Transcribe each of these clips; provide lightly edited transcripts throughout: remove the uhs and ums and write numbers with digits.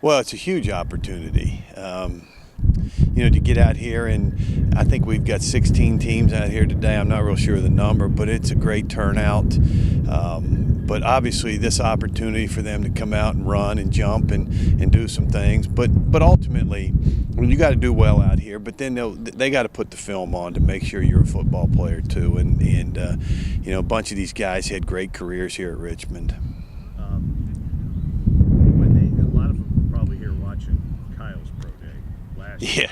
Well, it's a huge opportunity. To get out here, and I think we've got 16 teams out here today. I'm not real sure of the number, but it's a great turnout. But obviously, this opportunity for them to come out and run and jump and do some things. But ultimately, you got to do well out here. But then they got to put the film on to make sure you're a football player too. And a bunch of these guys had great careers here at Richmond. A lot of them were probably here watching Kyle's pro day last year. Yeah,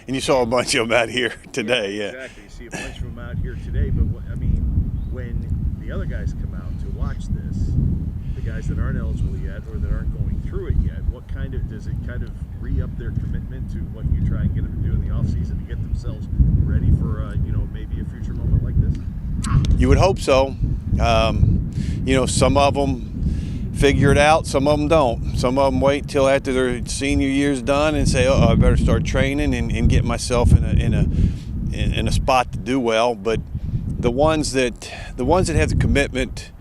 and you saw a bunch of them out here today. Yeah, exactly. You see a bunch of them out here today. But when the other guys come out to watch this, the guys that aren't eligible yet or that aren't going through it yet, does it kind of re-up their commitment to what you try and get them to do in the off season to get themselves ready for maybe a future moment like this? You would hope so. Some of them figure it out, some of them don't. Some of them wait till after their senior year's done and say, "Oh, I better start training and get myself in a spot to do well." But the ones that have the commitment,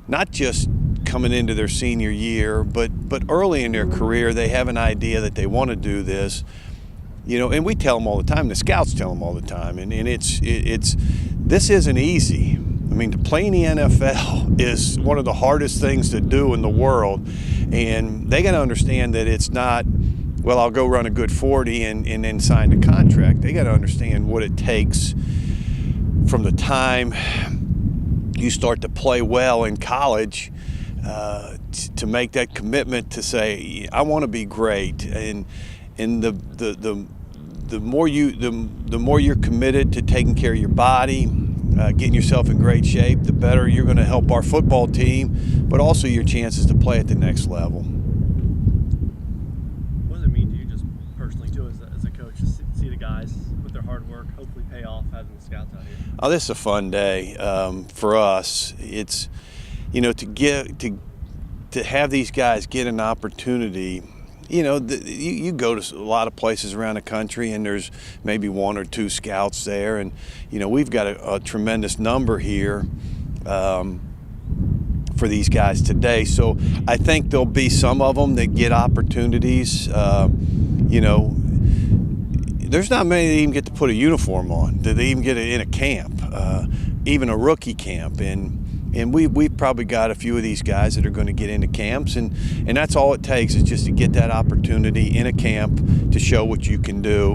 not just coming into their senior year, but early in their career, they have an idea that they want to do this. And we tell them all the time. The scouts tell them all the time, and this isn't easy. I mean, to play in the NFL is one of the hardest things to do in the world, and they got to understand that it's not, well, I'll go run a good 40 and then sign the contract. They got to understand what it takes from the time you start to play well in college to make that commitment to say, I want to be great, and the more you're committed to taking care of your body, getting yourself in great shape, the better you're going to help our football team, but also your chances to play at the next level. What does it mean to you just personally too as a coach to see the guys with their hard work hopefully pay off having the scouts out here? Oh, this is a fun day for us. It's to have these guys get an opportunity. You go to a lot of places around the country and there's maybe one or two scouts there, and we've got a tremendous number here for these guys today. So I think there'll be some of them that get opportunities. There's not many that even get to put a uniform on, that they even get it in a camp, even a rookie camp. And we've probably got a few of these guys that are going to get into camps, and that's all it takes is just to get that opportunity in a camp to show what you can do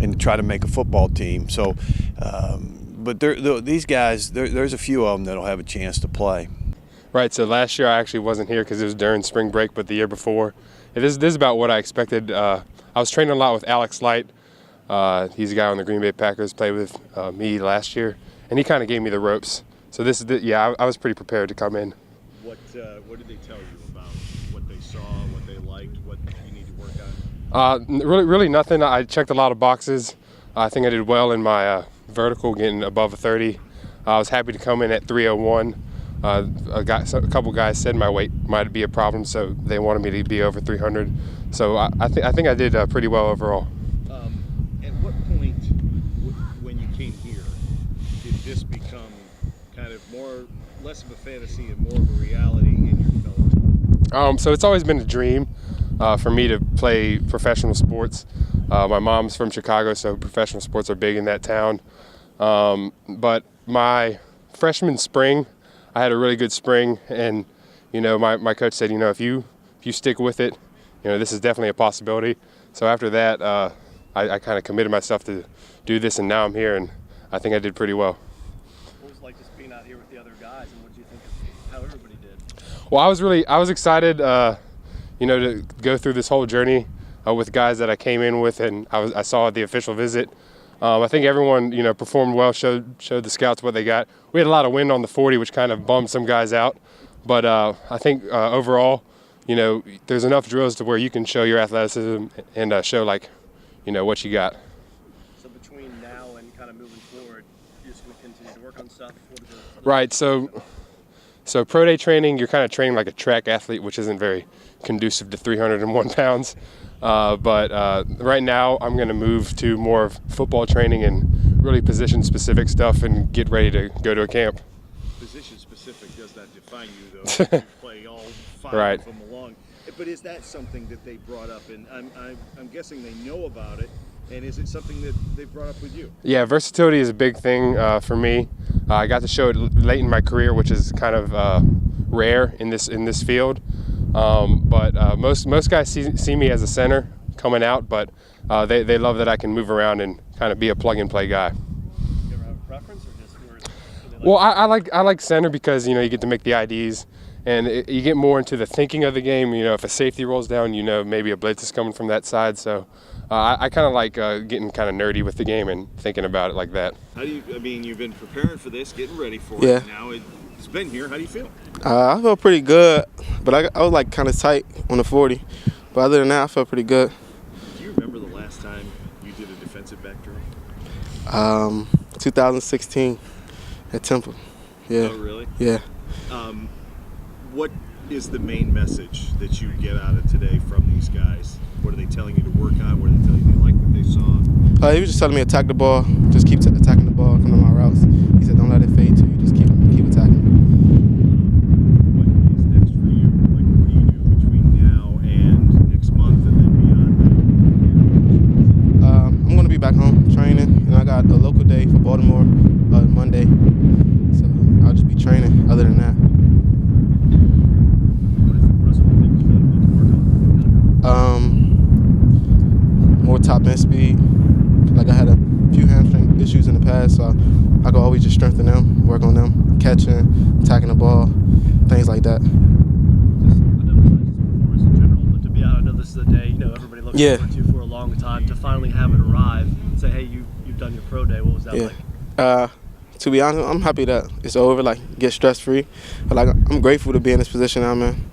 and to try to make a football team. So, but these guys, there's a few of them that'll have a chance to play. Right, so last year I actually wasn't here because it was during spring break, but the year before. This is about what I expected. I was training a lot with Alex Light. He's a guy on the Green Bay Packers, played with me last year, and he kind of gave me the ropes. So I was pretty prepared to come in. What did they tell you about what they saw, what they liked, what you need to work on? Really nothing. I checked a lot of boxes. I think I did well in my vertical, getting above a 30. I was happy to come in at 301. A couple guys said my weight might be a problem, so they wanted me to be over 300. So I think I did pretty well overall. At what point, when you came here, did this become kind of less of a fantasy and more of a reality in your development? So it's always been a dream for me to play professional sports. My mom's from Chicago, so professional sports are big in that town. But my freshman spring, I had a really good spring, and my coach said, if you stick with it, this is definitely a possibility. So after that, I kind of committed myself to do this, and now I'm here, and I think I did pretty well. What was it like just being out here with the other guys, and what did you think of how everybody did? Well, I was excited, to go through this whole journey with guys that I came in with, and I saw at the official visit. I think everyone, performed well, showed the scouts what they got. We had a lot of wind on the 40, which kind of bummed some guys out. But I think overall, there's enough drills to where you can show your athleticism and show what you got. So between now and kind of moving forward, you're just going to continue to work on stuff? Right. So pro day training, you're kind of training like a track athlete, which isn't very conducive to 301 pounds. But right now, I'm going to move to more of football training and really position-specific stuff and get ready to go to a camp. Position-specific, does that define you, though? You play all five right. of them along. But is that something that they brought up? And I'm guessing they know about it. And is it something that they've brought up with you? Yeah, versatility is a big thing for me. I got to show it late in my career, which is kind of rare in this field. But most guys see me as a center coming out, but they love that I can move around and kind of be a plug-and-play guy. You ever have a preference, or just who they like? Well, I like center because you get to make the IDs, and you get more into the thinking of the game. If a safety rolls down, maybe a blitz is coming from that side. So I kind of like getting kind of nerdy with the game and thinking about it like that. How do you? I mean, you've been preparing for this, getting ready for Yeah. it. Now it's been here. How do you feel? I felt pretty good, but I was like kind of tight on the 40. But other than that, I felt pretty good. Do you remember the last time you did a defensive back drill? 2016 at Temple. Yeah. Oh, really? Yeah. What is the main message that you get out of today from these guys? What are they telling you to work on? What are they telling you they like what they saw? He was just telling me attack the ball, just keep attacking the ball, come to my routes. He said don't let it fade to you, just keep attacking. What is next for you? Like, what do you do between now and next month, and then beyond that? I'm going to be back home training, and I got a local day for Baltimore Monday, so I'll just be training. Other than that, What are some of the things you feel like you need to work on? more top end speed. Like I had a few hamstring issues in the past, so I could always just strengthen them, work on them, catching, attacking the ball, things like that. I know besides just performance in general, but to be out, I know this is a day everybody looks Yeah. forward to for a long time. To finally have it arrive and say, hey, you've done your pro day. What was that Yeah. like? To be honest, I'm happy that it's over. Like, get stress free. But like, I'm grateful to be in this position I'm in.